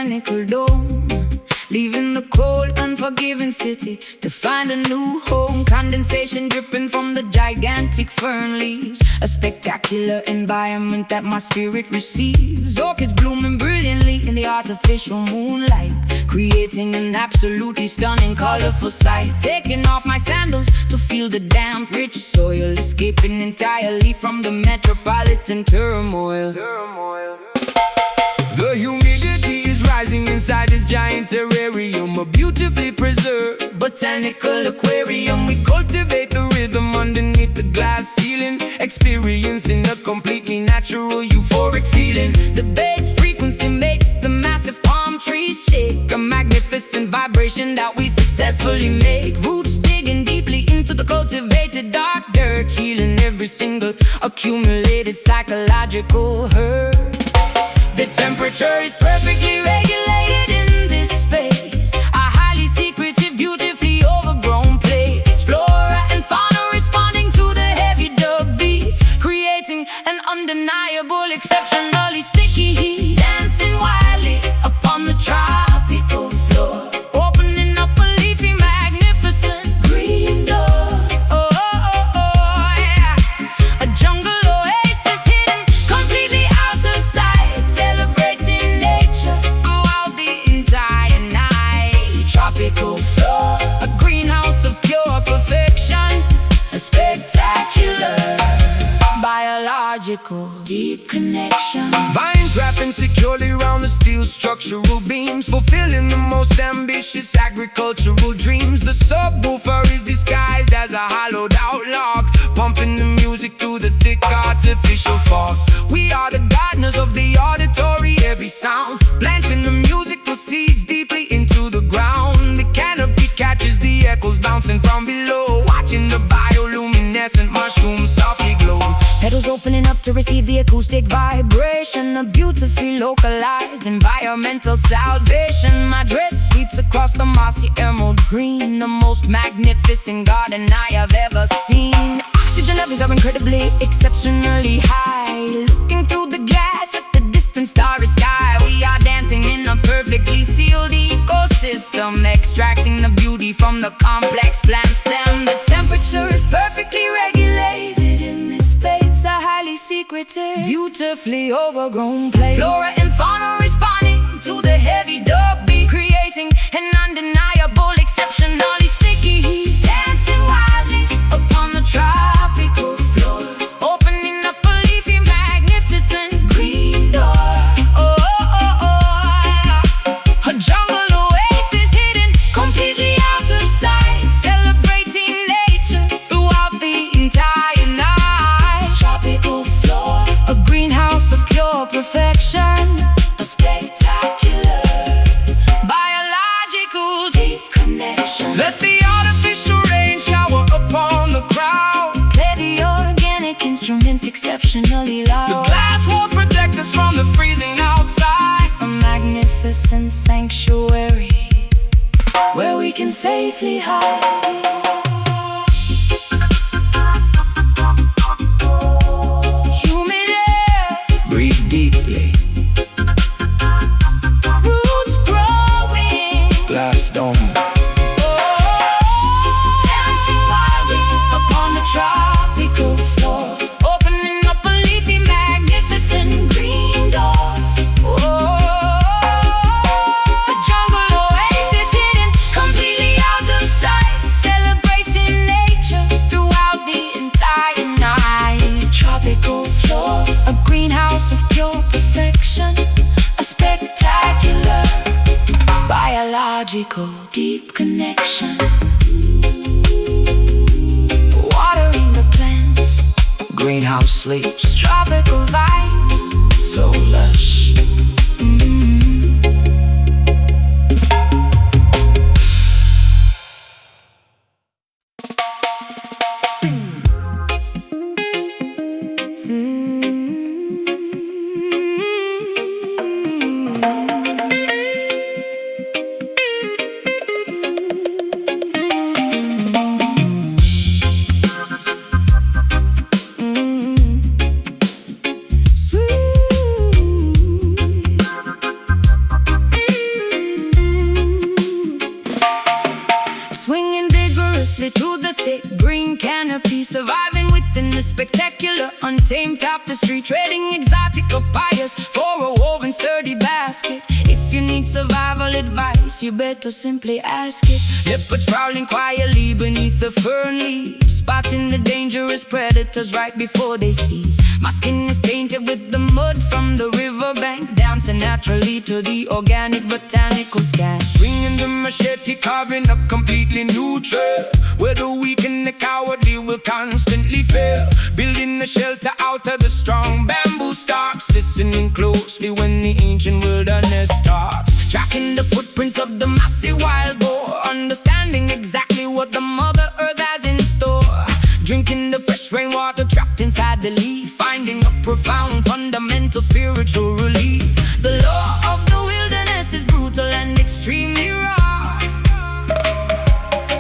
botanical dome, leaving the cold, unforgiving city to find a new home. Condensation dripping from the gigantic fern leaves, a spectacular environment that my spirit receives. Orchids blooming brilliantly in the artificial moonlight, creating an absolutely stunning, colorful sight. Taking off my sandals to feel the damp, rich soil, escaping entirely from the metropolitan turmoil. The humidity is rising inside this giant terrarium, a beautifully preserved botanical aquarium. We cultivate the rhythm underneath the glass ceiling, experiencing a completely natural euphoric feeling. The bass frequency makes the massive palm trees shake, a magnificent vibration that we successfully make. Roots digging deeply into the cultivated dark dirt, healing every single accumulated psychological hurt. The temperature is perfectly regulated in this space, a highly secretive, beautifully overgrown place. Flora and fauna responding to the heavy dub beat, creating an undeniable, exceptionally sticky heat. Dancing wildly upon the tropical floor, opening up a leafy, magnificent green door. Oh, oh, oh, oh, yeah. A jungle oasis hidden completely out of sight, celebrating nature throughout the entire night. Tropical floor, a greenhouse of pure perfection, a spectacular biological deep connection. Vines wrapping securely around the steel structural beams, fulfilling the most ambitious agricultural dreams. The subwoofer is disguised as a hollowed out log, pumping the music through the thick artificial fog. We are the gardeners of the auditory, every sound planting the musical seeds deeply into the ground. The canopy catches the echoes bouncing from below, watching the bioluminescent mushrooms softly glow. Petals opening up to receive the acoustic vibration, a beautifully localized environmental salvation. My dress sweeps across the mossy emerald green, the most magnificent garden I have ever seen. Oxygen levels are incredibly, exceptionally high. Looking through the glass at the distant starry sky, we are dancing in a perfectly sealed ecosystem, extracting the beauty from the complex plant stem. The temperature is perfectly regulated in this space, a highly secretive, beautifully overgrown place. Flora and fauna responding to the heavy dub beat, creating an undeniable, exceptionally sticky heat. Dancing wildly upon the tropical floor, opening up a leafy, magnificent green door. Oh, oh, oh, oh. A jungle oasis hidden completely out of sight, celebrating nature throughout the entire night. Tropical floor, a greenhouse of pure perfection, a spectacular biological deep connection. Let the artificial rain shower upon the crowd, play the organic instruments exceptionally loud. The glass walls protect us from the freezing outside, a magnificent sanctuary where we can safely hide. Humid air, breathe deeply. Roots growing, glass dome. Dancing wildly upon the tropical floor, opening up a leafy, magnificent green door. A jungle oasis hidden completely out of sight, celebrating nature throughout the entire night. Tropical floor, a greenhouse of pure perfection, a spectacular biological deep connection. Watering the plants, greenhouse sleeps, tropical vibes, so lush. Sweet surviving within the spectacular, untamed tapestry, trading exotic papayas for a woven sturdy basket. If you need survival advice, you better simply ask it. Leopards prowling quietly beneath the fern leaves, spotting the dangerous predators right before they seize. My skin is painted with the mud from the riverbank, dancing naturally to the organic botanical scan. Swinging the machete, carving a completely new trail, where the weak and the cowardly will constantly fail. Building a shelter out of the strong bamboo stalks, listening closely when the ancient wilderness talks. Tracking the footprints of the massive wild boar, understanding exactly what the Mother Earth has in store. Drinking the fresh rainwater trapped inside the leaf, finding a profound fundamental spiritual relief. The law of the wilderness is brutal and extremely raw,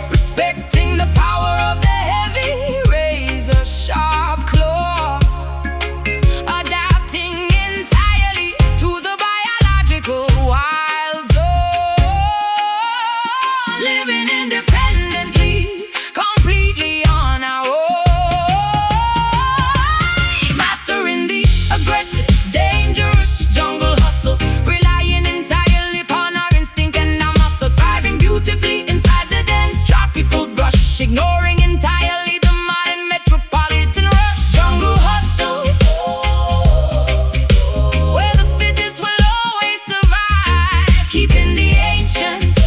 respecting the power of the heavy razor sharp claw, adapting entirely to the biological wild zone, living independently, completely on our own, mastering the aggressive, dangerous jungle hustle, relying entirely upon our instinct and our muscle, thriving beautifully inside the dense tropical brush, ignoring entirely the modern metropolitan rush. Jungle hustle, where the fittest will always survive, keeping the ancient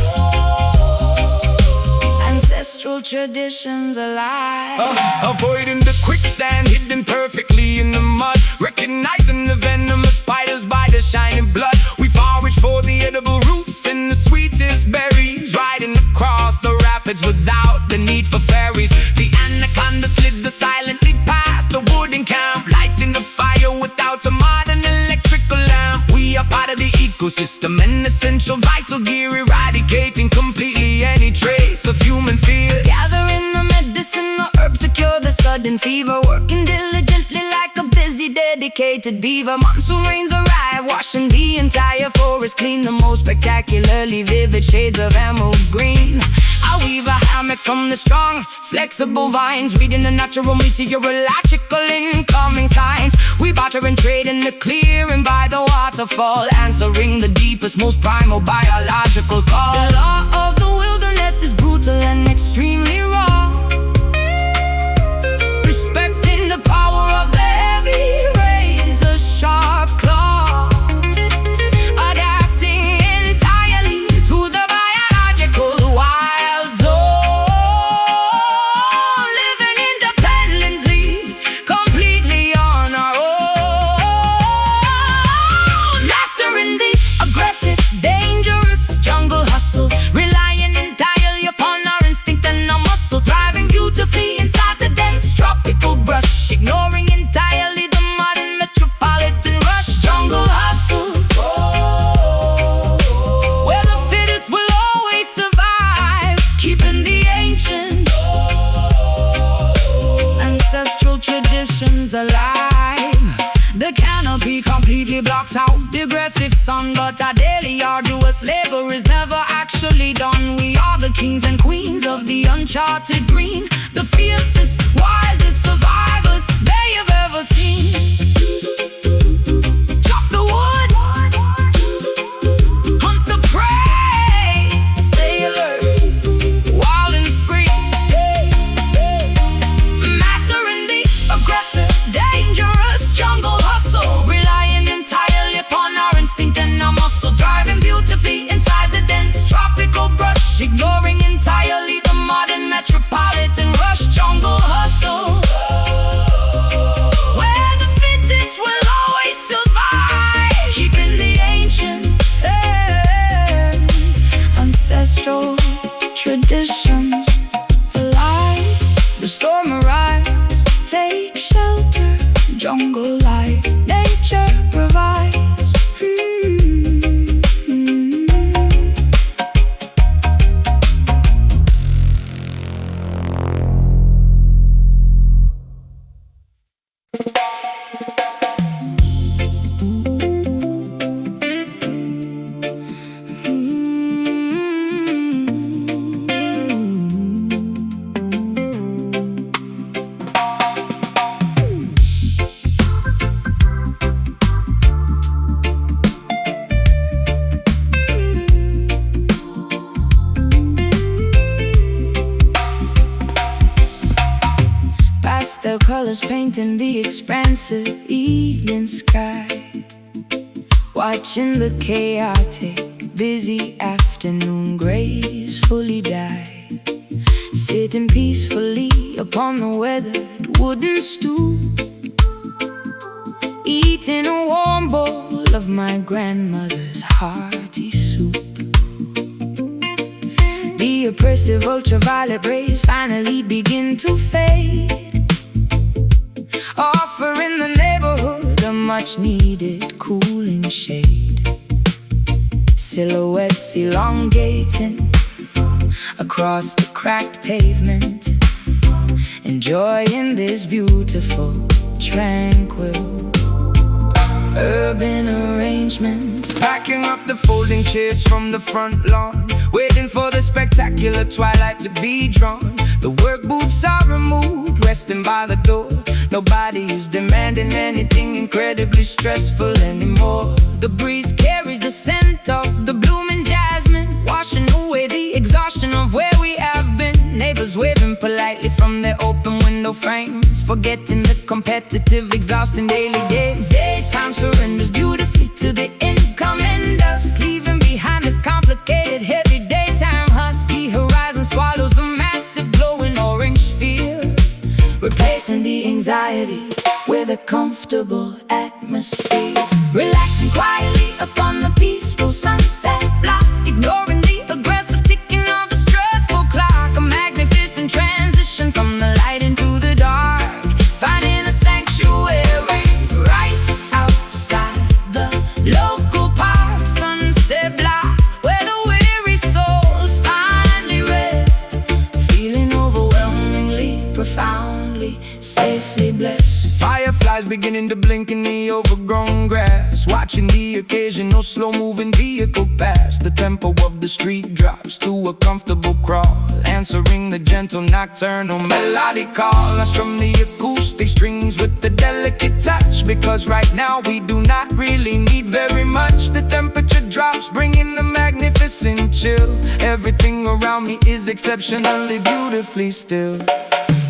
ancestral traditions alive. Avoiding the quicksand, hidden perfectly in the mud, recognizing the venomous spiders by the shining blood. We forage for the edible roots and the sweetest berries, riding across the rapids without the need for ferries. The anaconda slid the silently past the wooden camp, lighting the fire without a modern electrical lamp. We are part of the ecosystem, an essential vital gear, eradicating completely any trace of human fear. Gathering the medicine, the herb to cure the sudden fever, working diligently like a busy dedicated beaver. Monsoon rains arrive, washing the entire forest clean, the most spectacularly vivid shades of emerald green. I weave a hammock from the strong, flexible vines, reading the natural meteorological incoming signs. We barter and trade in the clearing by the waterfall, answering the deepest, most primal biological call. The law of the wilderness is brutal and extremely raw, respecting the power of the heavy razor sharp claw, adapting entirely to the biological wild zone, living independently, completely on our own, mastering the aggressive, dangerous jungle hustle, relying entirely upon our instinct and our muscle, thriving beautifully inside the dense tropical brush, ignoring entirely the modern metropolitan rush. Jungle hustle, where the fittest will always survive, keeping the ancient ancestral traditions alive. The canopy completely blocks out the aggressive sun, but our daily arduous labor is never actually done. We are the kings and queens of the uncharted green, the fiercest, wildest survivors they have ever seen. Chop the wood, hunt the prey, stay alert, wild and free, mastering the aggressive, dangerous jungle hustle, relying entirely upon our instinct and our muscle, driving beautifully inside the dense tropical brush, ignoring entirely the modern metropolitan rush. Jungle hustle, where the fittest will always survive, keeping the ancient ancestral traditions alive. The storm arrives, take shelter, jungle life, nature provides. Pastel colors painting the expansive evening sky, watching the chaotic, busy afternoon gracefully die, sitting peacefully upon the weathered wooden stoop, eating a warm bowl of my grandmother's hearty soup. The oppressive ultraviolet rays finally begin to fade, offering the neighborhood a much-needed cooling shade. Silhouettes elongating across the cracked pavement, enjoying this beautiful, tranquil urban arrangements. Packing up the folding chairs from the front lawn, waiting for the spectacular twilight to be drawn. The work boots are removed, resting by the door. Nobody is demanding anything incredibly stressful anymore. The breeze carries the scent of the blooming jasmine, washing away the exhaustion of where we have been. Neighbors waving politely from their open window frames, forgetting the competitive, exhausting daily days. Daytime surrenders beautifully to the incoming dusk, leaving behind the complicated, heavy daytime husky. Horizon swallows the massive, glowing orange sphere, replacing the anxiety with a comfortable atmosphere. Relaxing quietly upon the peaceful sunset block, ignoring the aggressive ticking of the stressful clock. A magnificent transition from the light into the dark, finding a sanctuary right outside the local park. Sunset block, where the weary souls finally rest, feeling overwhelmingly, profoundly, safely blessed. Fireflies beginning to blink in the overgrown grass, watching the occasional slow-moving vehicle pass. The tempo of the street drops to a comfortable crawl, answering the gentle nocturnal melodic call. I strum the acoustic strings with the delicate touch, because right now we do not really need very much. The temperature drops, bringing a magnificent chill. Everything around me is exceptionally beautifully still.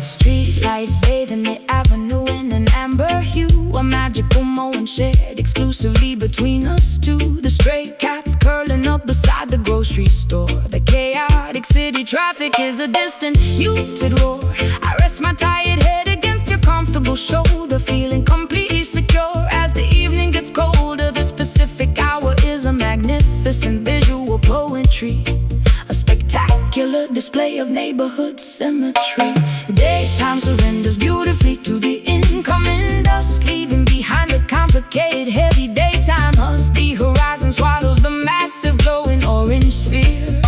Street lights bathing the avenue in an amber hue, a magical moment shared exclusively between us two. The stray cats curling up beside the grocery store. The chaotic city traffic is a distant, muted roar. I rest my tired head against your comfortable shoulder, feeling completely secure as the evening gets colder. The specific hour is a magnificent visual poetry, a spectacular display of neighborhood symmetry. Daytime surrenders beautifully to the incoming dusk, leaving behind the complicated, heavy daytime husk. The horizon swallows the massive, glowing orange sphere,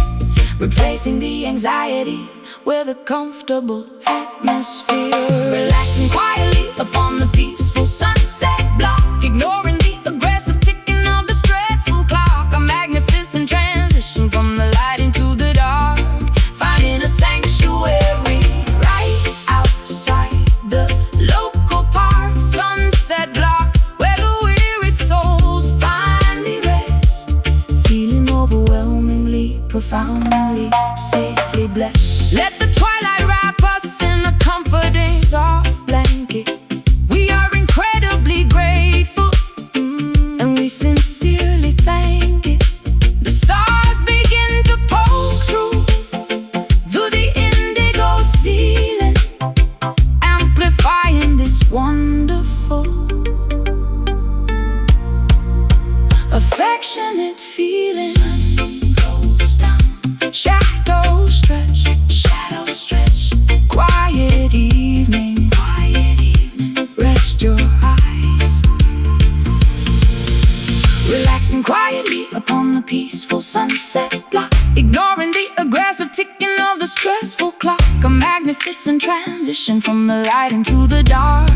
replacing the anxiety with a comfortable atmosphere. Relaxing quietly upon the peaceful sunset block, ignoring the aggressive ticking of the stressful clock. A magnificent transition from the light into the dark, finding a sanctuary right outside the local park. Sunset block, where the weary souls finally rest, feeling overwhelmingly, profoundly, safely blessed. Let the twilight wrap us in a comforting, soft blanket. We are incredibly grateful, and we sincerely thank it. The stars begin to poke through the indigo ceiling, amplifying this wonderful, affectionate feeling. Sun goes down, shadows stretch, quiet evening, rest your eyes. Relaxing quietly upon the peaceful sunset block, ignoring the aggressive ticking of the stressful clock. A magnificent transition from the light into the dark,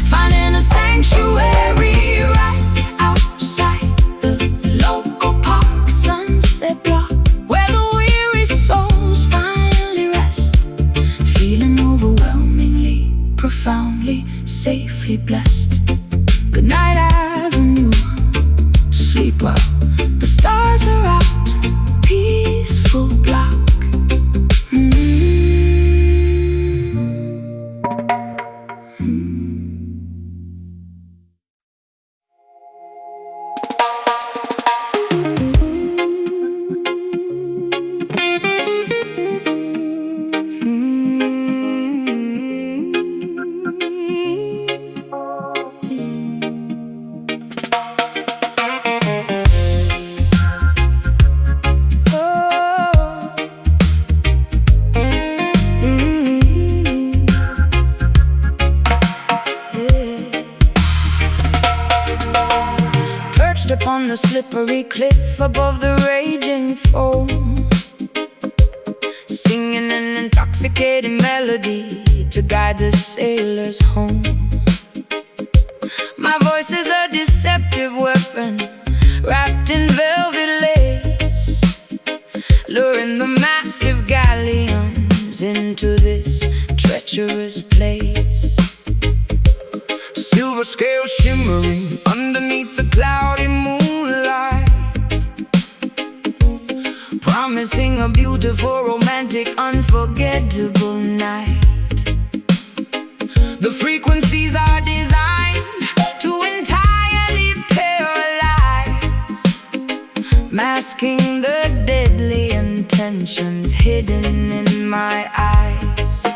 finding a sanctuary right outside the local park. Sunset block, where the weary souls finally rest, feeling overwhelmingly, profoundly, safely blessed. Good night, Avenue. Sleep well. The stars are out. Peaceful block. slippery cliff above the raging foam, singing an intoxicating melody to guide the sailors home. My voice is a deceptive weapon wrapped in velvet lace, luring the massive galleons into this treacherous place. Silver scales shimmering underneath the cloudy moonlight, promising a beautiful, romantic, unforgettable night. the frequencies are designed To entirely paralyze, masking the deadly intentions hidden in my eyes.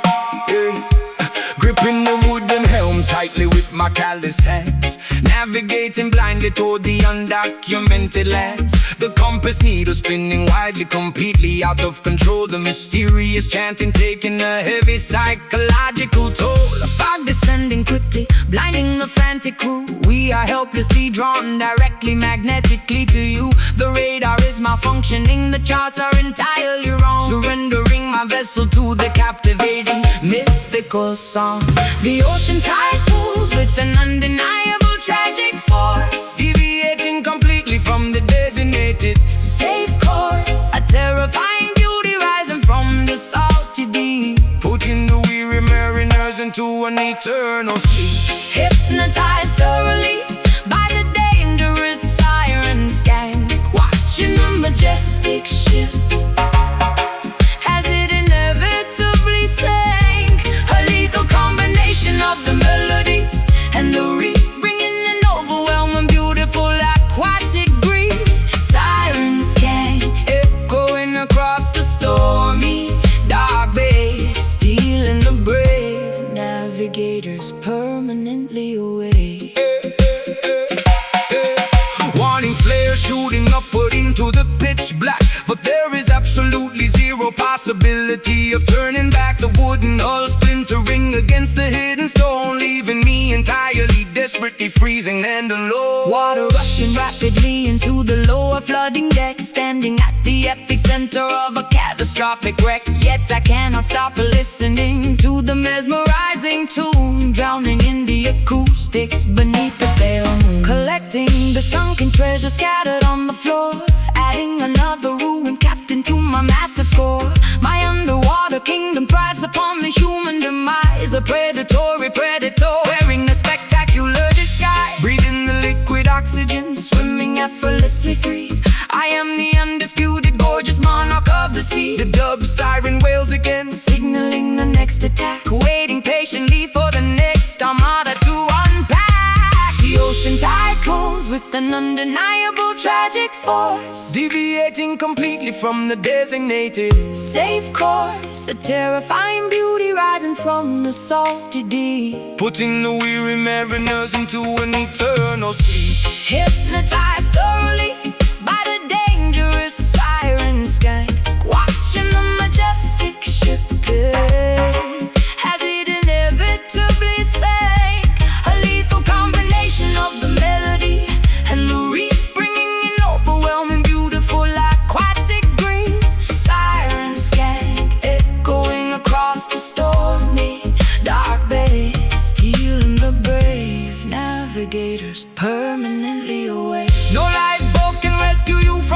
gripping the wooden helm tightly with my calloused hands, navigating blindly toward the undocumented lands. The compass needle spinning widely, completely out of control. The mysterious chanting taking a heavy psychological toll. A fog descending quickly, blinding the frantic crew. We are helplessly drawn directly magnetically to you. The radar is malfunctioning, the charts are entirely wrong. Surrendering my vessel to the captivating, mythical song. The ocean tide pulls with an undeniable tragic force, Deviating completely from the designated safe course. A terrifying beauty rising from the salty deep, putting the weary mariners into an eternal sleep. hypnotized thoroughly by the dangerous siren skank, watching the majestic ship as it inevitably sank. A lethal combination of the melody and the reef, bringing an overwhelming, beautiful, aquatic grief. Siren skank, Echoing across the stormy, dark bay, stealing the brave navigators permanently away. warning flares shooting upward into the pitch black, but there is absolutely zero possibility of turning back. The wooden hull splintering against the hidden stone, leaving me entirely, desperately freezing and alone. Water rushing rapidly into the lower flooding deck, standing at the epicenter of a catastrophic wreck. Yet I cannot stop listening to the mesmerizing tune, drowning in the acoustics beneath the pale moon. Collecting the sunken treasure scattered on the floor, adding another ruined captain to my massive score. My underwater kingdom thrives upon the human demise, a predatory predator wearing a spectacular disguise. Breathing the liquid oxygen, Swimming effortlessly free, I am the undisputed, gorgeous monarch of the sea. the dub siren wails again, Signaling the next attack, waiting patiently for the next armada to unpack. The ocean tide pulls with an undeniable tragic force, deviating completely from the designated safe course. A terrifying beauty rising from the salty deep, putting the weary mariners into an eternal sleep. hypnotized thoroughly by the dangerous siren skank, watching the majestic ship as it inevitably sank. A lethal combination of the melody and the reef, bringing an overwhelming, beautiful, aquatic grief. Siren skank, echoing across the stormy, dark bay, stealing the brave navigators permanently away. No lifeboat can rescue you from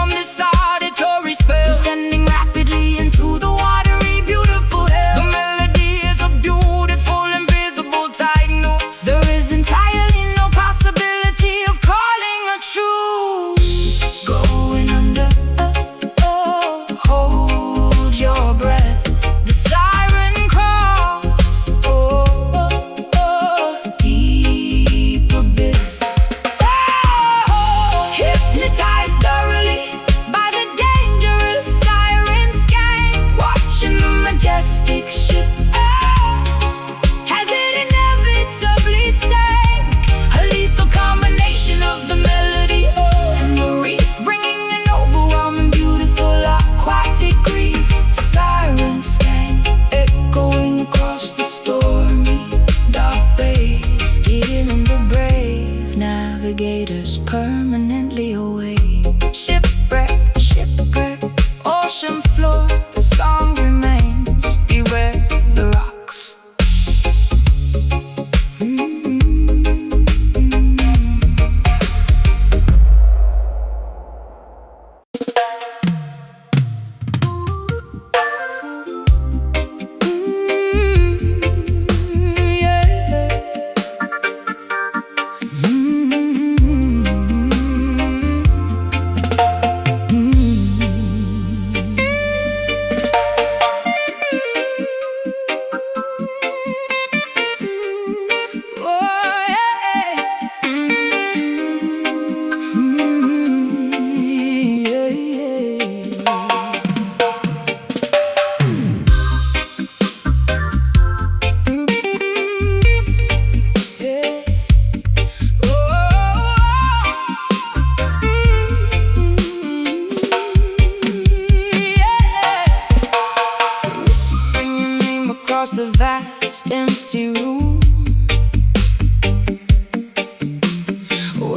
empty room,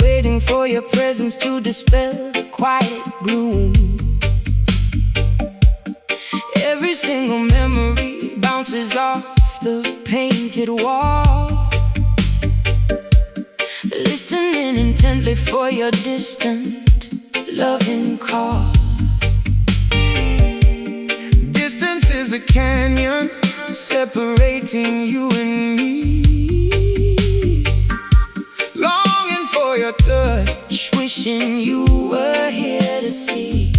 waiting for your presence to dispel the quiet gloom. Every single memory bounces off the painted wall, listening intently for your distant loving call. Distance is a canyon separating you and me, longing for your touch, Wishing you were here to see.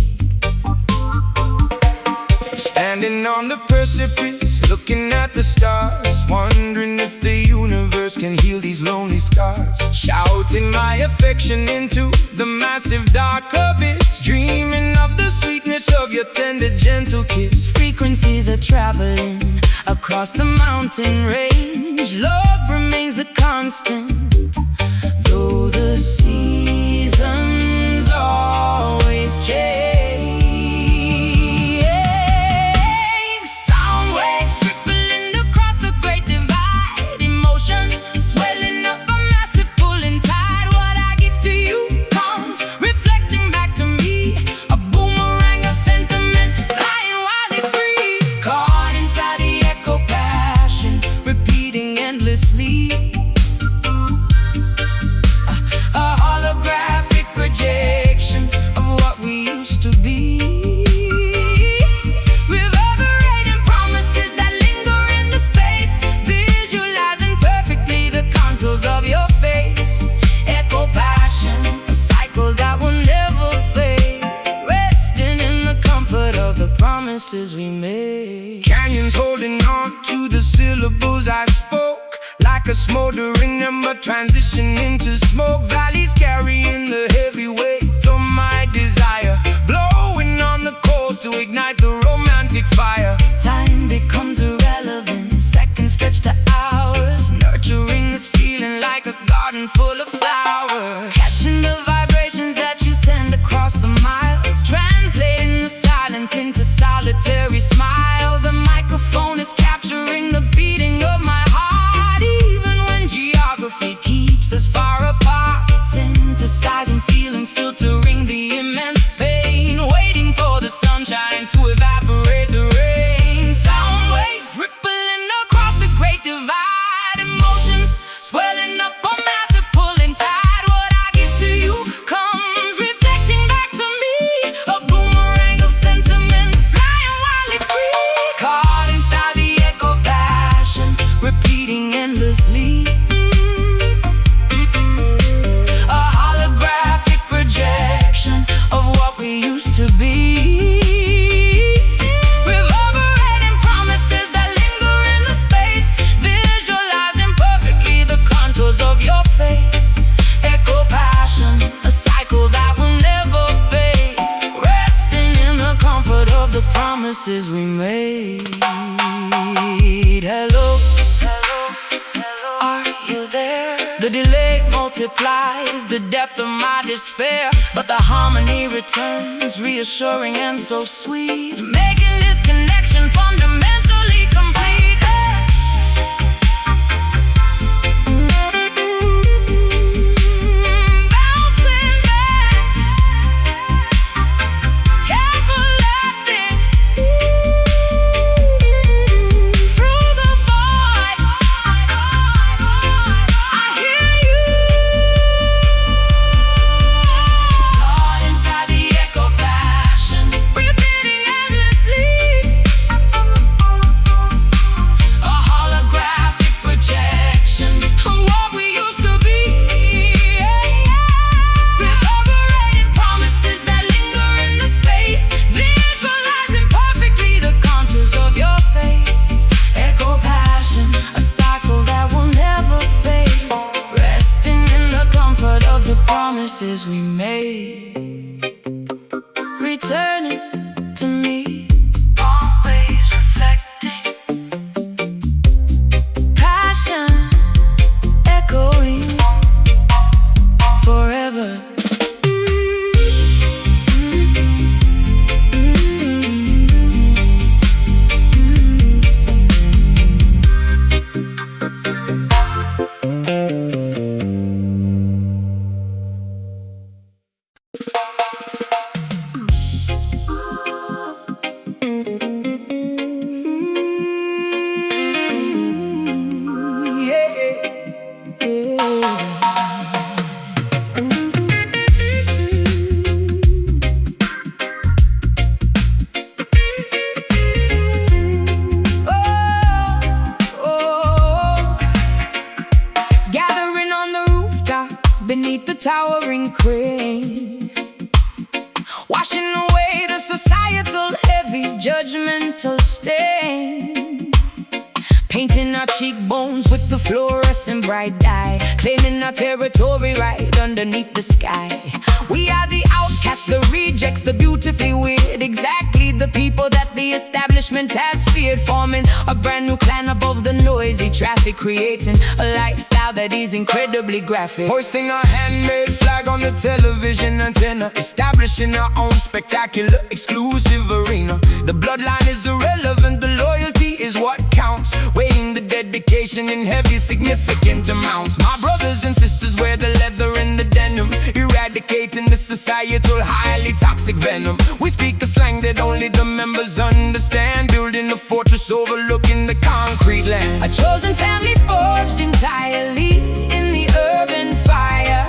standing on the precipice, looking at the stars, wondering if the universe can heal these lonely scars. Shouting my affection into the massive dark abyss, dreaming of the sweetness of your tender, gentle kiss. Frequencies are traveling across the mountain range. Love remains the constant, though the seasons always change. Sound waves rippling across the great divide, emotion swelling up a massive pulling tide. What I give to you comes reflecting back to me, a boomerang of sentiment flying wildly free. Caught inside the echo passion, repeating endlessly, a holographic projection of what we used to be. Reverberating promises that linger in the space, visualizing perfectly the contours of your face. Echo passion, a cycle that will never fade, resting in the comfort of the promises we made. Canyons holding on to the syllables I spoke, like a smoldering ember transitioning to smoke. Valleys carrying the heavy weight of my desire, blowing on the coals to ignite the romantic fire. Time becomes irrelevant, seconds stretch to hours, nurturing this feeling like a garden full of flowers. Catching the vibrations that you send across the miles, translating the silence into solitary smiles. The microphone is capturing the beating of my heart, even when geography keeps us far apart. Synthesizing feelings, filtering the immense pain, waiting for the sunshine to evaporate the rain. Sound waves rippling across the great divide, emotions swelling up a massive pulling tide. What I give to you comes reflecting back to me, a boomerang of sentiment flying wildly free. Caught inside the echo passion, repeating endlessly, a holographic projection of what we used to be. Reverberating promises that linger in the space, visualizing perfectly the contours of your face. Echo passion, a cycle that will never fade, resting in the comfort of the promises we made. Hello, are you there? The delay multiplies the depth of my despair, but the harmony returns, reassuring and so sweet, making this connection fundamentally complete. Bouncing back, everlasting, through the void, I hear you. Caught inside the echo passion, repeating endlessly, towering crane, washing away the societal heavy judgmental stain, painting our cheekbones with the fluorescent bright dye, claiming our territory right underneath the sky. We are the outcasts, the rejects, the beautifully weird, exactly the people that the establishment has feared, forming a brand new clan above the noisy traffic, creating a lifestyle that is incredibly graphic. Hoisting our handmade flag on the television antenna, establishing our own spectacular exclusive arena. The bloodline is irrelevant, the loyalty is what counts, weighing the dedication in heavy significant amounts. My brothers and sisters wear the leather and the denim, eradicating the societal highly toxic venom. We speak a slang that only the members understand, building a fortress overlooking the concrete land. A chosen family forged entirely in the urban fire,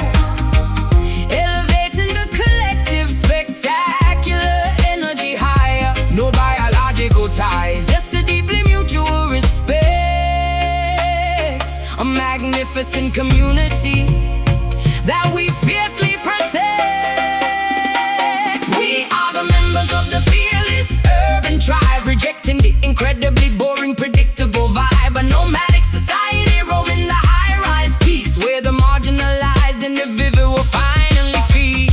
elevating the collective spectacular energy higher. No biological ties, Just a deeply mutual respect, a magnificent community that we fiercely protect. We are the members of the fearless urban tribe, rejecting the incredibly boring, predictable vibe. A nomadic society roaming the high-rise peaks, where the marginalized individual will finally speak.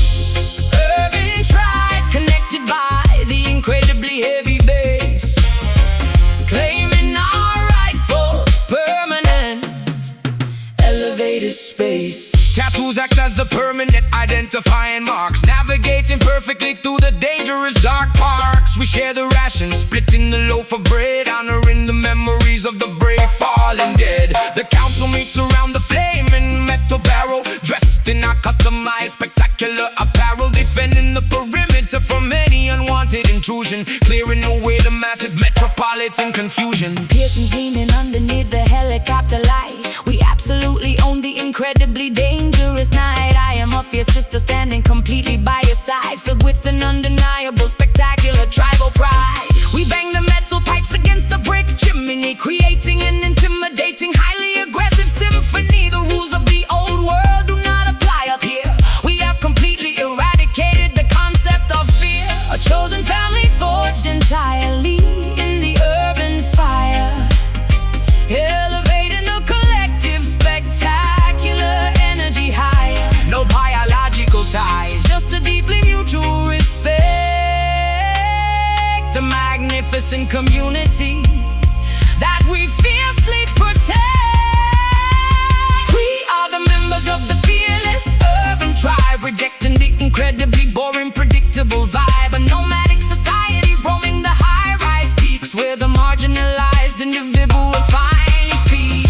Urban tribe, connected by the incredibly heavy bass, claiming our rightful, permanent, elevated space. tattoos act as the permanent identifying marks, navigating perfectly through the dangerous dark parks. We share the rations, splitting the loaf of bread, honoring the memories of the brave fallen dead. The council meets around the flaming metal barrel, dressed in our customized spectacular apparel, defending the perimeter from any unwanted intrusion, clearing away the massive metropolitan confusion. Piercings gleaming underneath the helicopter light, we absolutely own the incredibly dangerous night. I am a fierce sister standing completely by your side, filled with an undeniable, spectacular tribal pride. We bang the metal pipes against the brick chimney, creating an intimidating, highly aggressive symphony. The rules of the old world do not apply up here. We have completely eradicated the concept of fear. A chosen family forged entirely in the urban fire, elevating the collective spectacular energy higher. No biological ties, Just a deeply mutual respect, a magnificent community that we fiercely protect. We are the members of the fearless urban tribe, rejecting the incredibly boring, predictable vibe. A nomadic society roaming the high-rise peaks, where the marginalized individual will finally speak.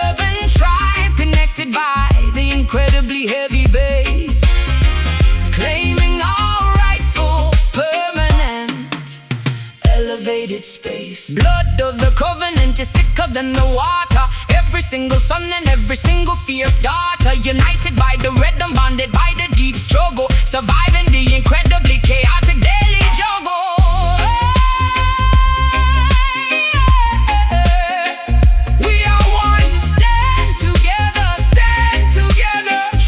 Urban tribe, connected by the incredibly heavy bass, claiming our rightful, permanent, elevated space. Blood of the covenant is thicker than the water, every single son and every single fierce daughter, united by the red and bonded by the deep struggle, surviving the incredibly chaotic daily juggle. We are one, stand together,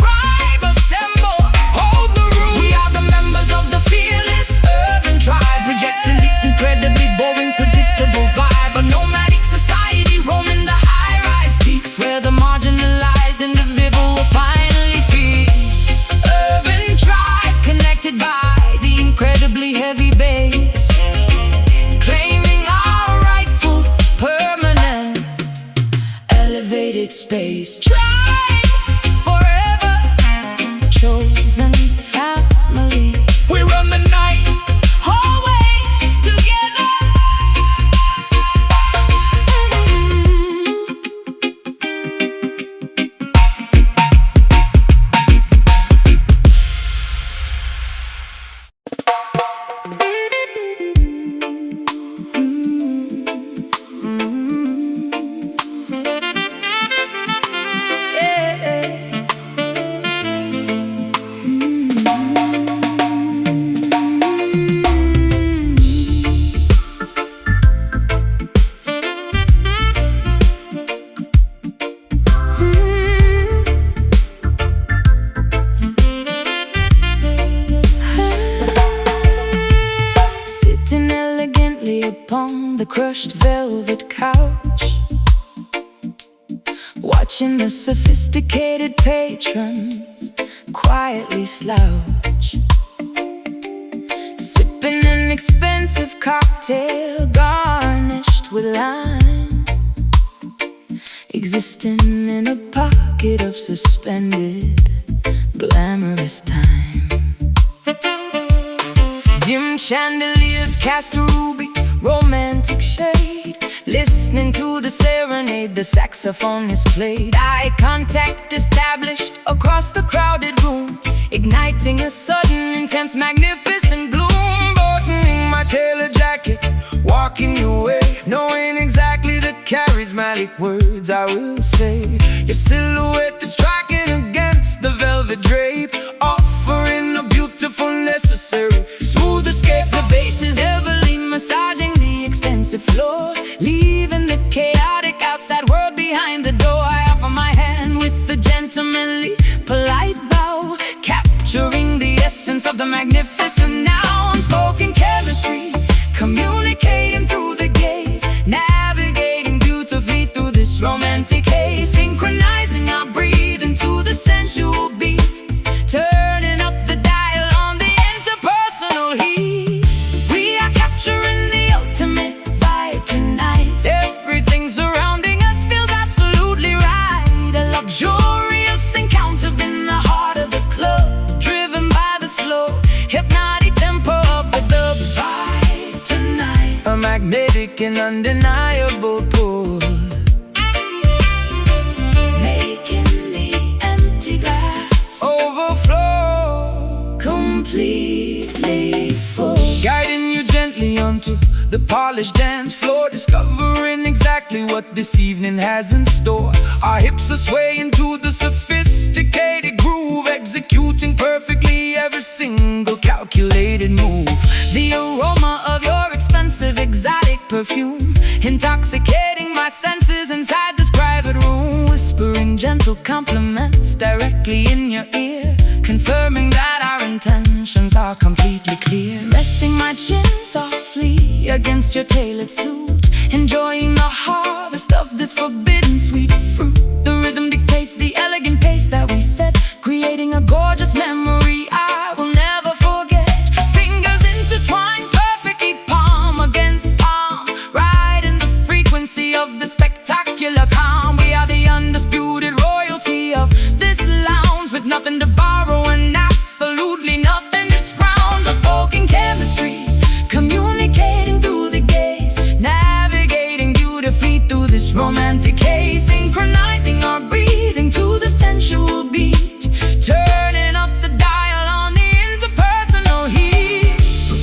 tribe assemble, hold the room. we are the members of the fearless urban tribe, rejecting the incredibly boring, predictable vibe. A nomadic society roaming the high-rise peaks, where the marginalized individual will finally speak. Urban tribe, connected by the incredibly heavy bass, claiming our rightful, permanent, elevated space. Tribe forever, chosen family, We run the night, always together. lay upon the crushed velvet couch, watching the sophisticated patrons quietly slouch, sipping an expensive cocktail garnished with lime, existing in a pocket of suspended glamorous time. Dim chandeliers cast a ruby romantic shade, listening to the serenade the saxophone is played. Eye contact established across the crowded room, igniting a sudden intense magnificent gloom. Buttoning my tailored jacket, walking your way, knowing exactly the charismatic words I will say. Your silhouette is striking against the velvet drape, offering a beautiful necessary smooth escape. The bass is heavily massaging the expensive floor, leaving the chaotic outside world behind the door. I offer my hand with a gentlemanly, polite bow, capturing the essence of the magnificent now. Unspoken chemistry, communicating through the gaze, navigating beautifully through this romantic haze, synchronizing our breathing to the sensual beat, turning up the dial on the interpersonal heat. We are capturing the ultimate vibe tonight. Everything surrounding us feels absolutely right. A luxurious encounter in the heart of the club, driven by the slow, hypnotic tempo of the dub's vibe tonight. A magnetic and undeniable pull, making the empty glass overflow, completely full. guiding you gently onto the polished dance floor, discovering exactly what this evening has in store. Our hips are swaying to the sophisticated groove, executing perfectly every single calculated move. The aroma of your expensive exotic perfume, intoxicating my senses inside this private room, whispering gentle compliments directly in your ear, confirming that our intentions are completely clear. Resting my chin softly against your tailored suit, enjoying the harvest of this forbidden sweet fruit. The rhythm dictates the elegant pace that we set, creating a gorgeous memory I will never forget. Fingers intertwined perfectly, palm against palm, right in the frequency of the spectacular calm. We are the undisputed royalty of this lounge, with nothing to borrow and absolutely nothing to scrounge. Unspoken chemistry, communicating through the gaze, navigating beautifully through this romantic haze, synchronizing our breathing to the sensual beat, turning up the dial on the interpersonal heat.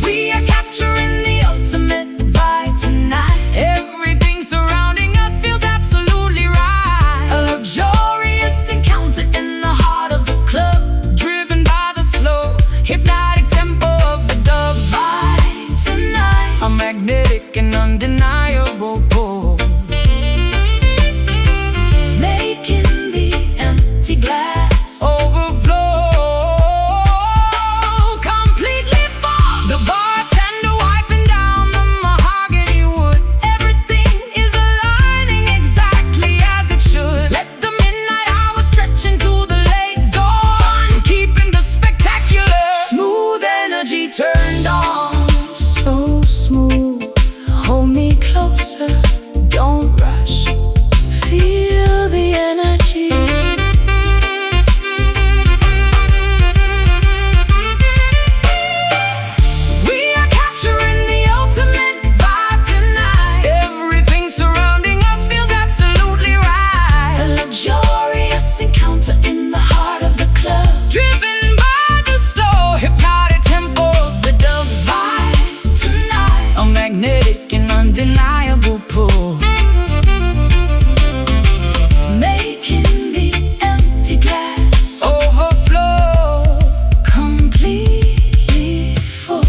We are capturing the ultimate vibe tonight. Everything surrounding us feels absolutely right. A luxurious encounter in the heart of the club, driven by the slow, hypnotic tempo of the dub vibe tonight. A magnetic and undeniable pull, making the empty glass overflow, completely full. the bartender wiping down the mahogany wood. Everything is aligning exactly as it should. Let the midnight hour stretch into the late dawn, keeping the spectacular Smooth energy turned on, so smooth. Hold me closer, don't rush. Feel the energy. We are capturing the ultimate vibe tonight. Everything surrounding us feels absolutely A right. luxurious encounter in the heart of the club, Driven by the slow, hypnotic tempo of the dub vibe tonight. a magnetic and undeniable pull, Making the empty glass overflow, completely full.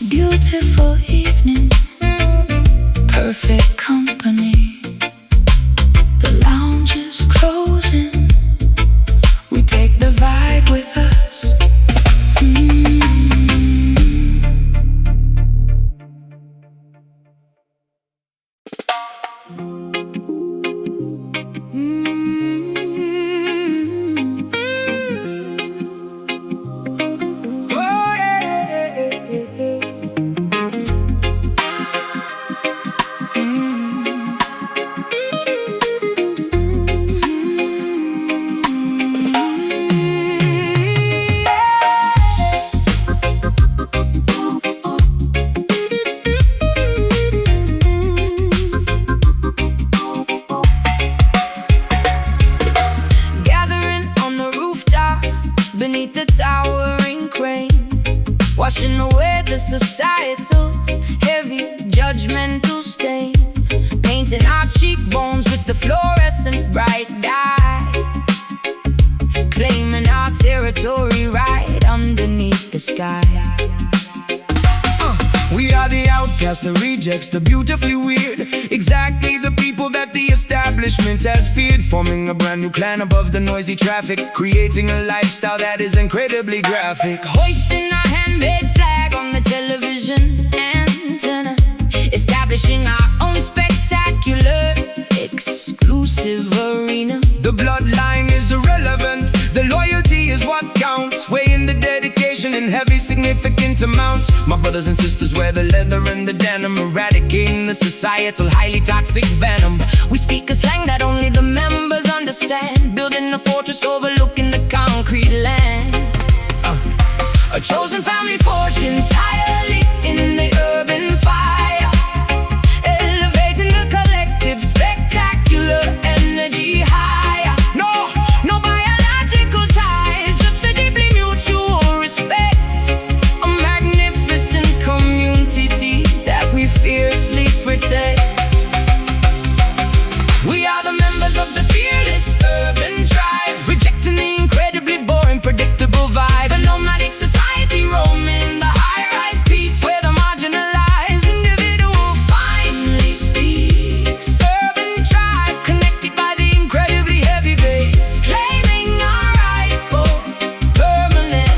Beautiful evening, perfect company. The lounge is closing, we take the vibe with us. judgmental stain, painting our cheekbones with the fluorescent bright dye, claiming our territory right underneath the sky. We are the outcasts, the rejects, the beautifully weird, exactly the people that the establishment has feared, forming a brand new clan above the noisy traffic, creating a lifestyle that is incredibly graphic. Hoisting our handmade flag on the television antenna, establishing our own spectacular, exclusive arena. The bloodline is irrelevant, the loyalty is what counts, weighing the dedication in heavy significant amounts. My brothers and sisters wear the leather and the denim, eradicating the societal highly toxic venom. We speak a slang that only the members understand, building a fortress overlooking the concrete land. A chosen family forged entirely in the urban fire, elevating the collective spectacular energy higher. No biological ties, just a deeply mutual respect, a magnificent community that we fiercely protect. We are the members of the fearless urban tribe, rejecting the incredibly boring, predictable vibe. A nomadic society roaming the high-rise peaks, where the marginalized individual finally speaks. urban tribe connected by the incredibly heavy bass, Claiming our right for permanent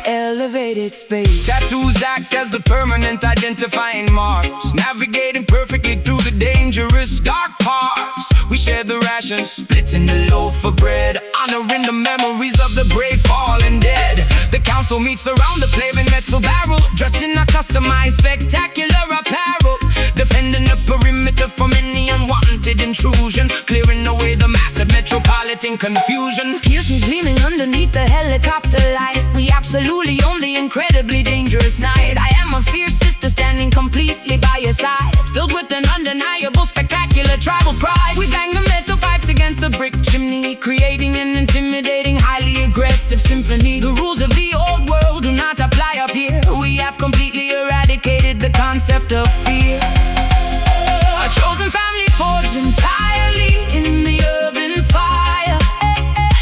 elevated space. tattoos act as the permanent identifying marks, navigating perfectly through the dangerous dark parts. We share the rations, splitting the loaf for bread, honoring the memories of the brave fallen dead. The council meets around the flaming metal barrel, dressed in a customized spectacular apparel, defending the perimeter from any unwanted intrusion, clearing away the massive metropolitan confusion. Piercings gleaming underneath the helicopter light, we absolutely own the incredibly dangerous night. I am a fierce sister standing completely by your side, filled with an undeniable spectacular tribal pride. We bang the metal pipes against the brick chimney, creating an intimidating, highly aggressive symphony. The rules of the old world do not apply up here. We have completely eradicated the concept of fear. A chosen family forged entirely in the urban fire,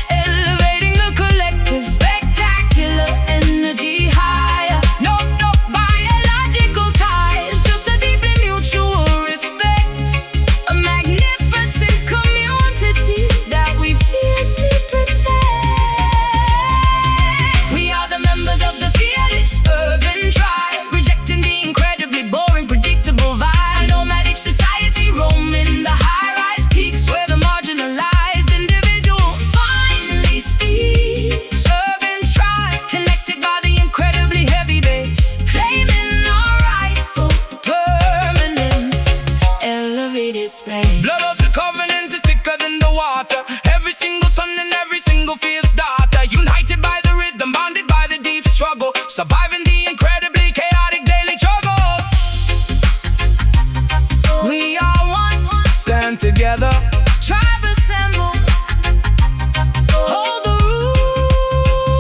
elevating the collective spectacular energy higher. No biological ties, just a deeply mutual respect, A magnificent community that we fiercely protect. We are the members of the fearless urban tribe, rejecting the incredibly boring, predictable vibe. A nomadic society roaming the high-rise peaks, where the marginalized individual finally speaks. urban tribe connected by the incredibly heavy bass, Claiming our right for permanent elevated space. blood of the covenant is thicker than the water. Every single son and every single fierce daughter, united by the rhythm, bonded by the deep struggle, surviving the incredibly chaotic daily struggle. We are one, Stand together, tribe assemble, hold the rule.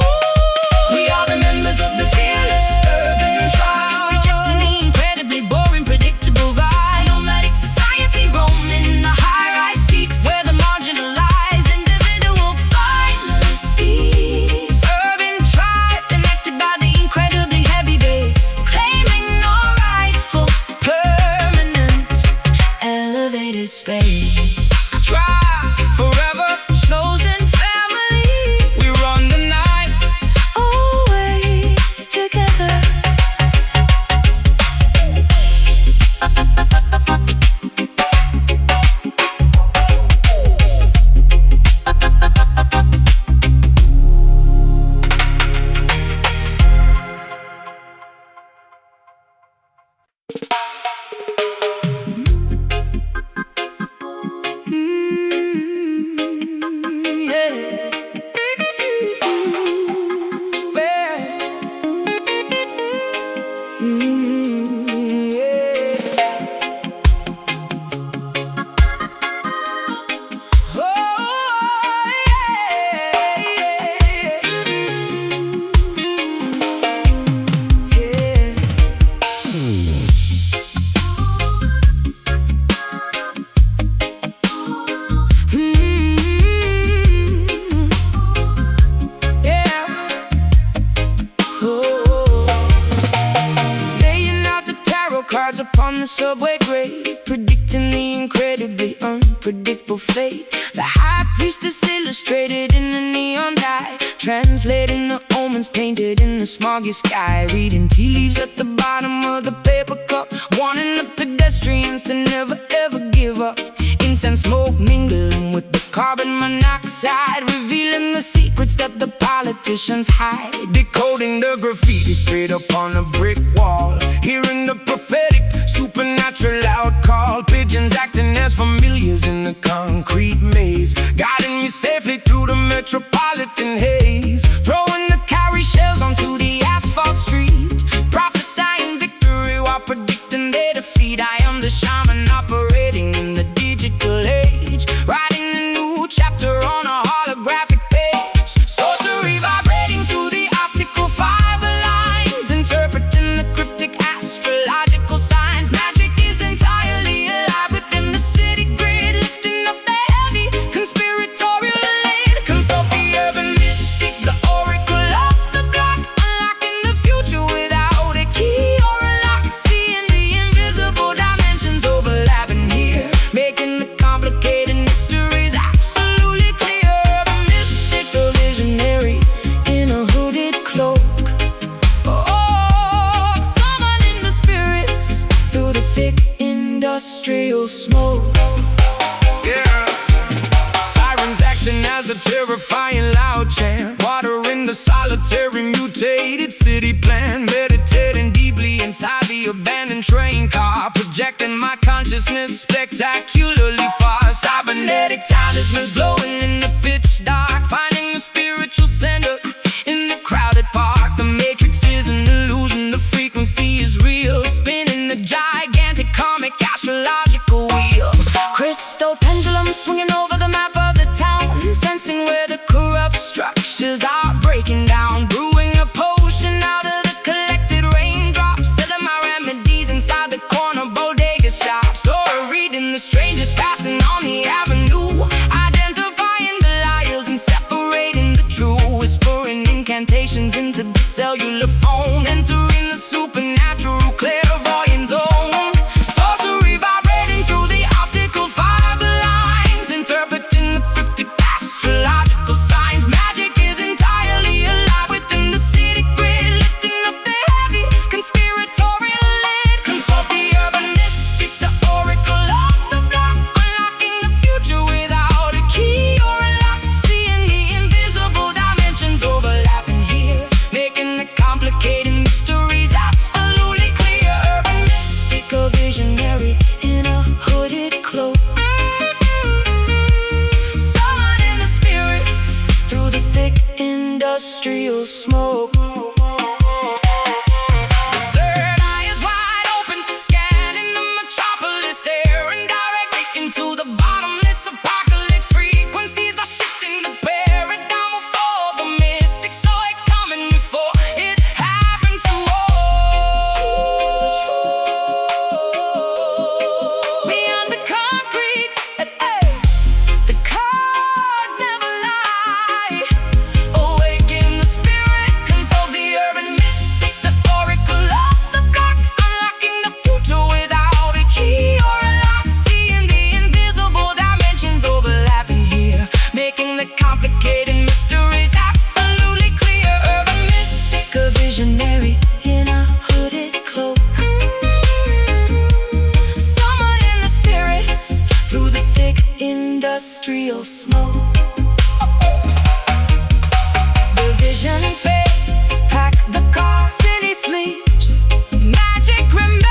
we are the members of the fearless urban tribe, Rejecting the incredibly boring, predictable vibe. nomadic society roaming the high-rise peaks, Where the marginalized individual finally speaks. urban tribe connected by the incredibly heavy bass, Claiming our right for permanent elevated space. tribe forever. Chosen family, We run the night. always together. cards upon the subway grate, predicting the incredibly unpredictable fate. The high priestess illustrated in the neon dye, translating the omens painted in the smoggy sky. Reading tea leaves at the bottom of the paper cup, warning the pedestrians to never ever give up. Incense smoke mingling with the carbon monoxide, revealing the secrets that the politicians hide. Decoding the graffiti straight up on a brick wall, hearing the prophetic, supernatural loud call. Pigeons acting as familiars in the concrete maze, guiding me safely through the metropolitan haze. Throwing the cowrie shells onto the asphalt street, prophesying victory while predicting their defeat. I am the shaman operating in the digital age, writing a new chapter on a holographic page. Sorcery vibrating through the optical fiber lines, interpreting the cryptic astrological signs. Magic is entirely alive within the city grid, lifting up the heavy conspiratorial lid. Consult the urban mystic, the oracle of the block, unlocking the future without a key or a lock. Seeing the invisible dimensions overlapping here, making the complicated mysteries absolutely clear. Urban mystic, a visionary in a hooded cloak. Oh, summoning the spirits through the thick industrial smoke. Yeah. Sirens acting as a terrifying loud chant, watering the solitary mutated city plan. Meditating deeply inside the abandoned train car, projecting my consciousness spectacularly far. Cybernetic talismans glowing in the pitch dark, finding the spiritual center in the crowded park. The matrix is an illusion, the frequency is real, spinning the gigantic comic astrological wheel. Crystal pendulum swinging over the map of the town, sensing where the corrupt structures are breaking down. Brewing a potion out of the collected raindrops, selling my remedies inside the corner bodega shops. Or reading the strangers passing on the avenue, identifying the liars and separating the true. Whispering incantations into the cellular phone, entering the supernatural clairvoyant zone. Sorcery vibrating through the optical fiber lines, interpreting the cryptic astrological signs. Magic is entirely alive within the city grid, lifting up the heavy conspiratorial lid. Consult the urban mystic, the oracle of the block, unlocking the future without a key or a lock. Seeing the invisible dimensions overlapping here, making the complicated mysteries absolutely clear. Urban mystic, a visionary in a hooded cloak, summoning the spirits through the thick industrial smoke. The third eye is wide open, scanning the metropolis, staring directly into the bottomless apocalypse. Frequencies are shifting, the paradigm will fall. The mystic saw it coming before it happened to all. Beyond the concrete, the cards never lie. Awaken the spirit, consult the urban mystic, the oracle of the block, unlocking the future without a key or a lock. Seeing the invisible dimensions overlapping here, making the complicated mysteries absolutely clear. Urban mystic, a visionary in a hooded cloak, summoning the spirits through the thick industrial smoke. The vision fades, pack the car, city sleeps, magic remains.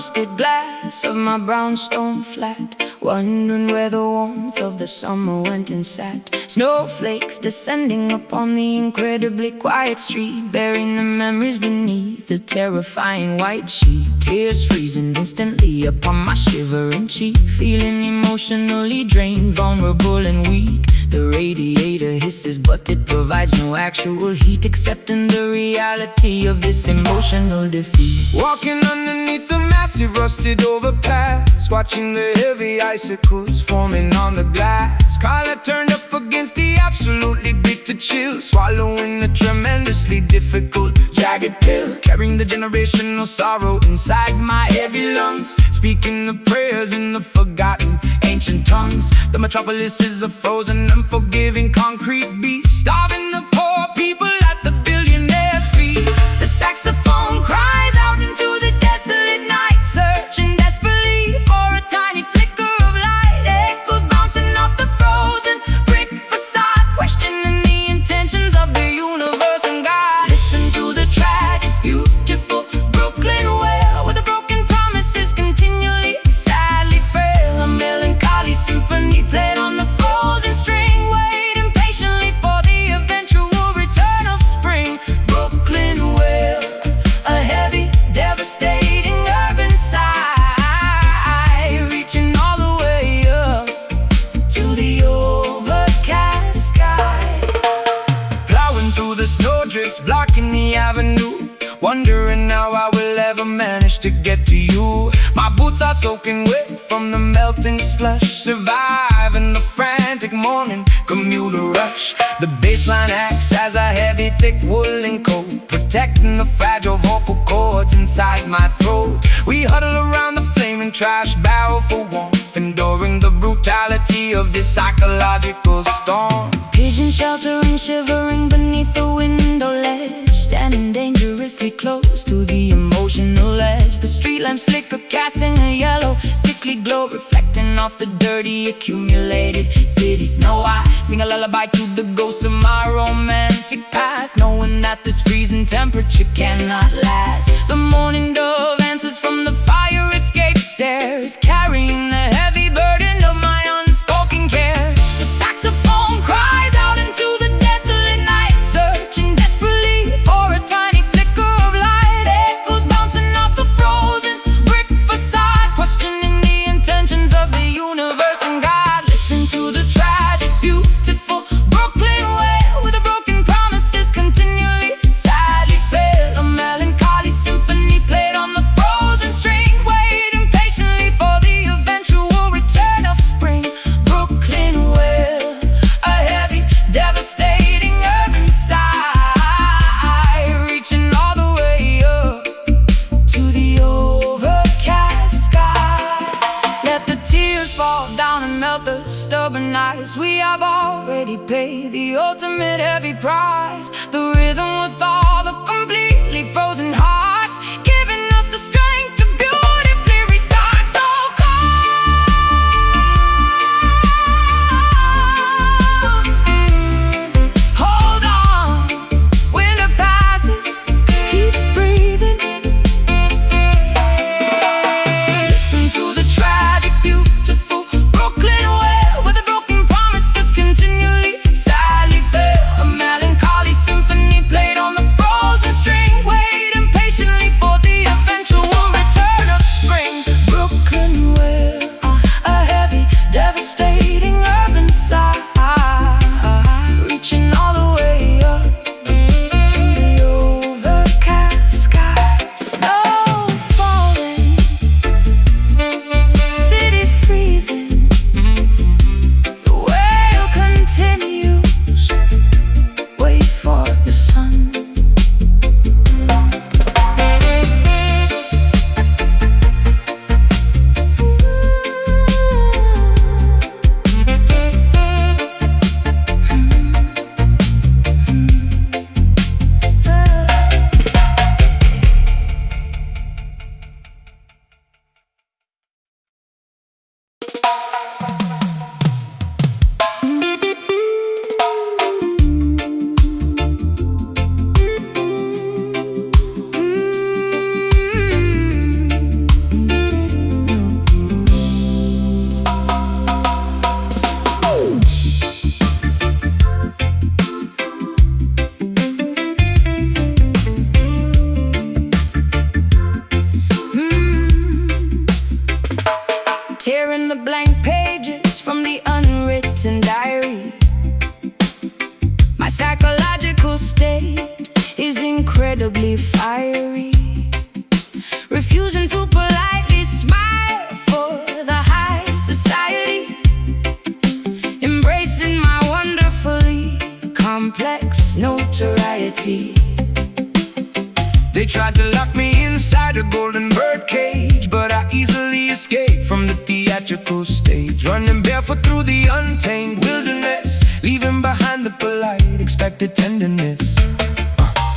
frosted glass of my brownstone flat, wondering where the warmth of the summer went and sat. Snowflakes descending upon the incredibly quiet street, burying the memories beneath the terrifying white sheet. Tears freezing instantly upon my shivering cheek, feeling emotionally drained, vulnerable and weak. The radiator hisses, but it provides no actual heat, accepting the reality of this emotional defeat. Walking underneath the massive rusted overpass, watching the heavy icicles forming on the glass. Collar turned up against the absolutely bitter chill, swallowing a tremendously difficult jagged pill, carrying the generational sorrow inside my heavy lungs, speaking the prayers in the forgotten ancient tongues. The metropolis is a frozen, unforgiving concrete beast, starving the poor people at the billionaires' feast. The saxophone cries out into the desolate night, searching desperately for a tiny flicker of light. Echoes bouncing off the frozen brick facade, questioning the intentions of the universe and God. Listen to the tragic, beautiful Brooklyn wail, where the broken promises continually sadly fail. A melancholy symphony played on the frozen string, waiting patiently for the eventual return of spring. Brooklyn wail, a heavy, devastating urban sigh, reaching all the way up to the overcast sky. Plowing through the snowdrifts, blocking the avenue, wondering how I will ever manage to get to you. My boots are soaking wet from the melting slush, surviving the frantic morning commuter rush. The bassline acts as a heavy, thick woolen coat, protecting the fragile vocal cords inside my throat. We huddle around the flaming trash barrel for warmth, enduring the brutality of this psychological storm. Pigeons sheltering, shivering beneath the window ledge, standing dangerously close to the emotional edge. The street lamps flicker, casting a yellow, sickly glow, reflecting off the dirty, accumulated city snow. I sing a lullaby to the ghosts of my romantic past, knowing that this freezing temperature cannot last. The morning dove answers from the fire escape stairs, carrying the heavy burden of my unspoken care. The saxophone cries out into the desolate night, searching desperately for a tiny flicker of light. Echoes bouncing off the frozen brick facade, questioning the intentions of the universe and God. Listen to the tragic, beautiful Brooklyn wail, where the broken promises continually sadly fail. A melancholy symphony played on the frozen string, waiting patiently for the eventual return of spring. Brooklyn wail, a heavy, devastating urban sigh, reaching all the way up to the overcast sky. Let the tears fall down and melt the stubborn ice. We have already paid the ultimate heavy price. The rhythm with all the completely frozen heart, giving us the strength to beautifully restart. So hold on, winter passes, keep breathing. Listen to the tragic, beautiful Brooklyn wail, where the broken promises continually sadly fail. A melancholy symphony played on the frozen string, waiting the blank pages from the unwritten diary. My psychological state is incredibly fiery, refusing to politely smile for the high society, embracing my wonderfully complex notoriety. They tried to lock me inside a golden bird cage, but I easily escaped from the theatrical stage, running barefoot through the untamed wilderness, leaving behind the polite, expected tenderness.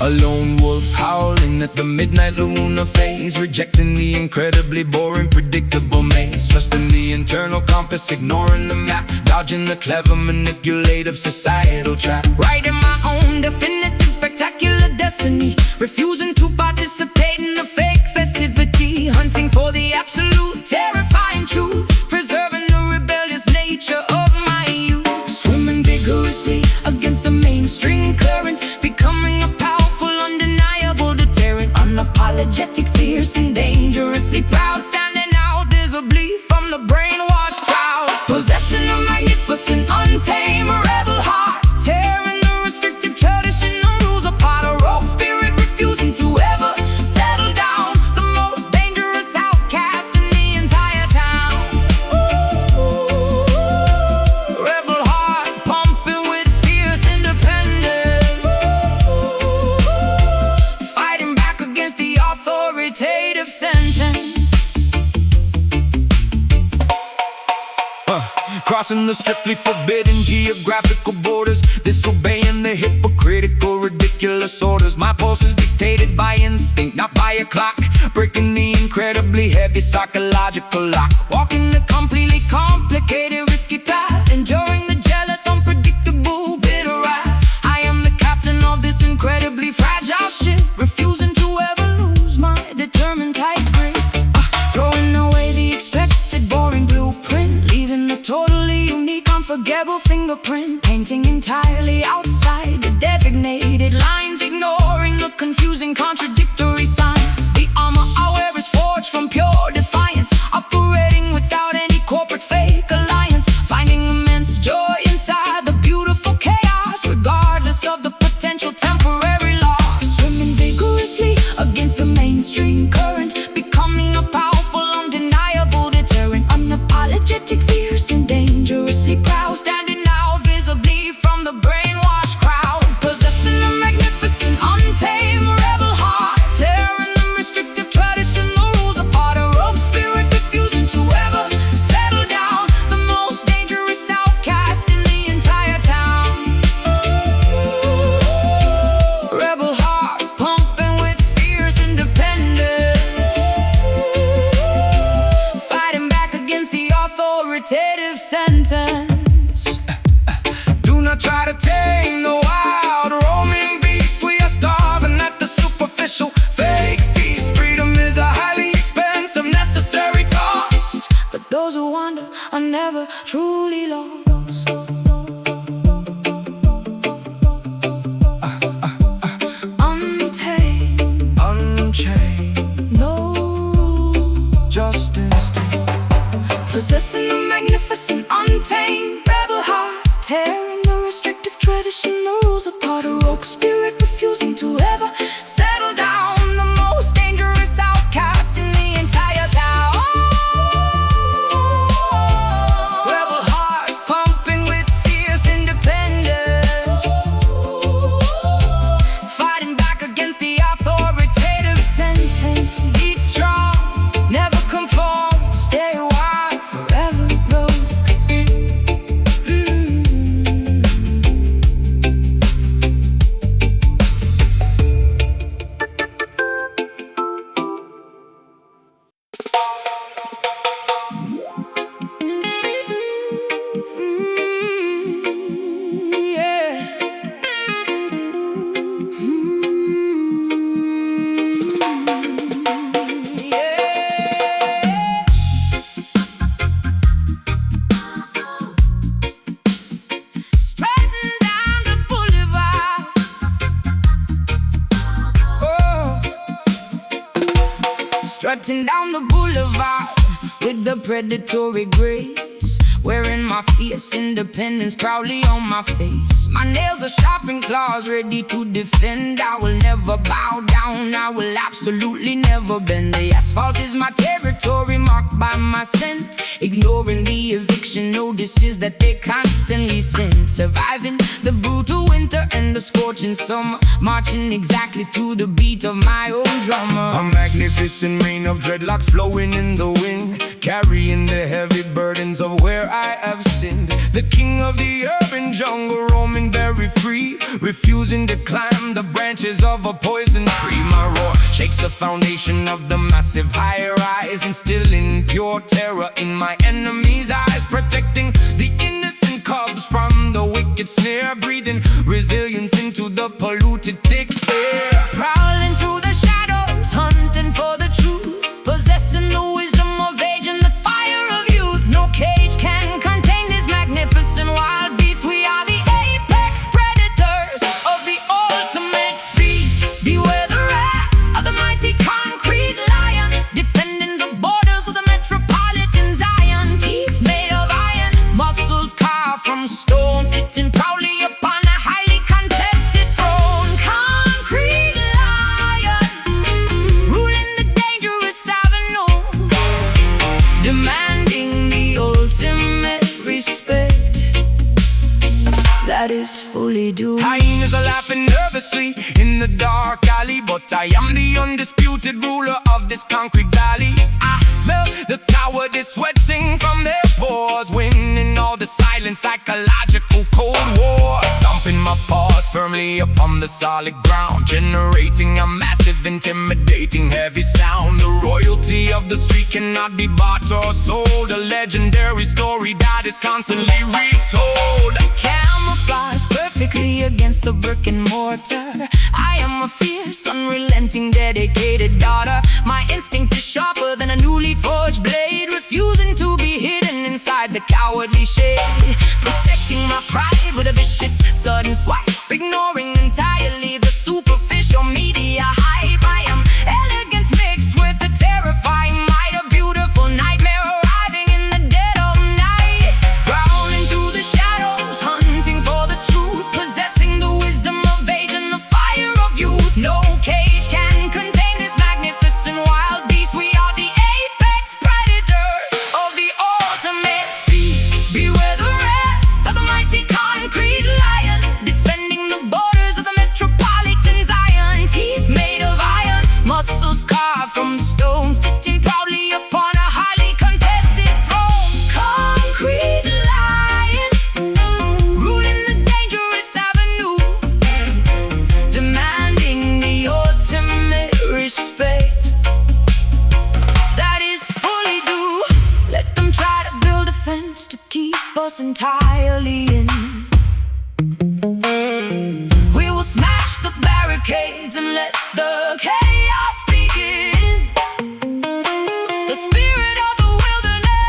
A lone wolf howling at the midnight lunar phase, rejecting the incredibly boring, predictable maze, trusting the internal compass, ignoring the map, dodging the clever, manipulative societal trap, writing my own definitive, spectacular destiny, refusing to participate in the fake festivity, hunting for the absolute, terrifying truth, preserving the rebellious nature of my youth, swimming vigorously against the mainstream current, becoming a powerful, undeniable deterrent, unapologetic, fierce, and dangerously proud, standing out visibly from the brainwashed crowd, possessing a magnificent, untamed rebel heart, tearing the restrictive tradition and rules apart, a rogue spirit refusing to ever settle down, the most dangerous outcast in the entire town. Rebel heart pumping with fierce independence, fighting back against the authoritative sentence. Crossing the strictly forbidden geographical borders, disobeying the hypocritical, ridiculous orders. My pulse is dictated by instinct, not by a clock, breaking the incredibly heavy psychological lock, Walking the completely complicated, risky path, enduring the jealous, unpredictable, bitter wrath. I am the captain of this incredibly fragile ship, refusing to ever lose my determined tight grip, throwing away the expected boring blueprint, leaving the totally unique, unforgettable fingerprint, painting entirely outside the designated lines, ignoring the confusing, contradictory signs. The armor I wear is forged from pure defiance, operating without any corporate fake alliance, finding immense joy inside the beautiful chaos, regardless of the potential temporary loss, swimming vigorously against the mainstream current, becoming a powerful, undeniable deterrent, unapologetic, fierce, and dangerously proud, standing out visibly from the brainwashed crowd, possessing a magnificent, untamed rebel heart, tearing the restrictive tradition, the rules apart, a rogue spirit refusing to ever settle down, the most dangerous outcast in the entire town. Rebel heart pumping with fierce independence, fighting back against the authoritative sentence. Do not try to tame the wild, roaming beast. We are starving at the superficial, fake feast. Freedom is a highly expensive, necessary cost, But those who wander are never truly lost. Untamed, unchained, no rule, just instinct. possessing a magnificent, untamed rebel heart, tearing the restrictive tradition, the rules apart, a rogue spirit refusing to ever settle down, the most dangerous outcast in the entire town. Rebel heart pumping with fierce independence, fighting back against the authoritative sentence. Be strong, never conform, stay wild, forever rogue. Strutting down the boulevard with of the predatory grace, wearing my fierce independence proudly on my face. My nails are sharp and claws ready to defend. I will never bow down, I will absolutely never bend. The asphalt is my territory, marked by my scent, ignoring the eviction notices that they constantly send. Surviving the brutal winter and the scorching summer, marching exactly to the beat of my own drummer. A magnificent mane of dreadlocks flowing in the wind, carrying the heavy burdens of where I have sinned. The king of the urban jungle, roaming very free, refusing to climb the branches of a poison tree. My roar shakes the foundation of the massive high-rise, instilling pure terror in my enemies' eyes, protecting the innocent cubs from the wicked snare, breathing resilience into the polluted thick air. Prowling through the shadows, hunting for the truth, possessing the wisdom of age and the fire of youth. No cage can contain this magnificent wild beast. We are the apex predators of the ultimate feast. Beware the wrath of the mighty concrete lion, defending the borders of the metropolitan Zion. Teeth made of iron, muscles carved from stone, sitting proudly upon a highly contested throne. Concrete lion, ruling the dangerous avenue, demanding the ultimate respect that is fully due. Hyenas are laughing nervously in the dark alley, but I am the undisputed ruler of this concrete valley. I smell the cowardice sweating from their pores, winning all the silent psychological cold war. Stomping my paws firmly upon the solid ground, generating a massive, intimidating, heavy sound. The royalty of the street cannot be bought or sold, a legendary story that is constantly retold. Camouflage perfectly against the brick and mortar. I am a fierce, unrelenting, dedicated daughter. My instinct is sharper than a newly forged blade, refusing to be hidden inside the cowardly shade. Protecting my pride with a vicious, sudden swipe, ignoring entirely the superficial media hype. I am elegance mixed with the terrifying might, a beautiful nightmare arriving in the dead of night. Prowling through the shadows, hunting for the truth, possessing the wisdom of age and the fire of youth. No cage can contain this magnificent wild beast. We are the apex predators of the ultimate feast. Beware the wrath of the mighty concrete lion, defending the borders of the metropolitan Zion. Teeth made of iron, muscles carved from stone, sitting proudly upon a highly contested throne. Concrete lion, ruling the dangerous avenue, demanding the ultimate respect that is fully due. Let them try to build a fence to keep us entirely in. We will smash the barricades and let the chaos begin. The spirit of the wilderness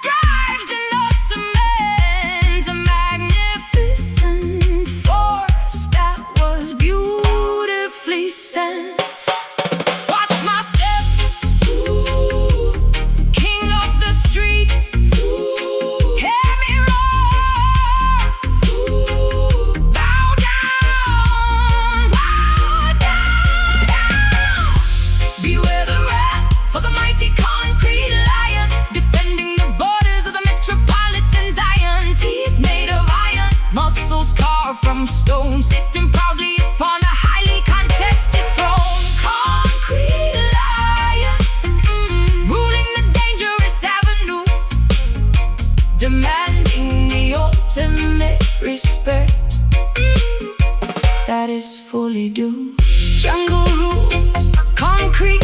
thrives in the cement, a magnificent force that was beautifully sent. Watch my step, king of the street. Hear me roar, bow down, bow down. Beware the wrath for the mighty concrete lion, defending the borders of the metropolitan Zion. Teeth made of iron, muscles carved from stone, sitting proudly upon a highly contested throne. Concrete lion, ruling the dangerous avenue, demanding the ultimate respect that is fully due. Jungle rules, concrete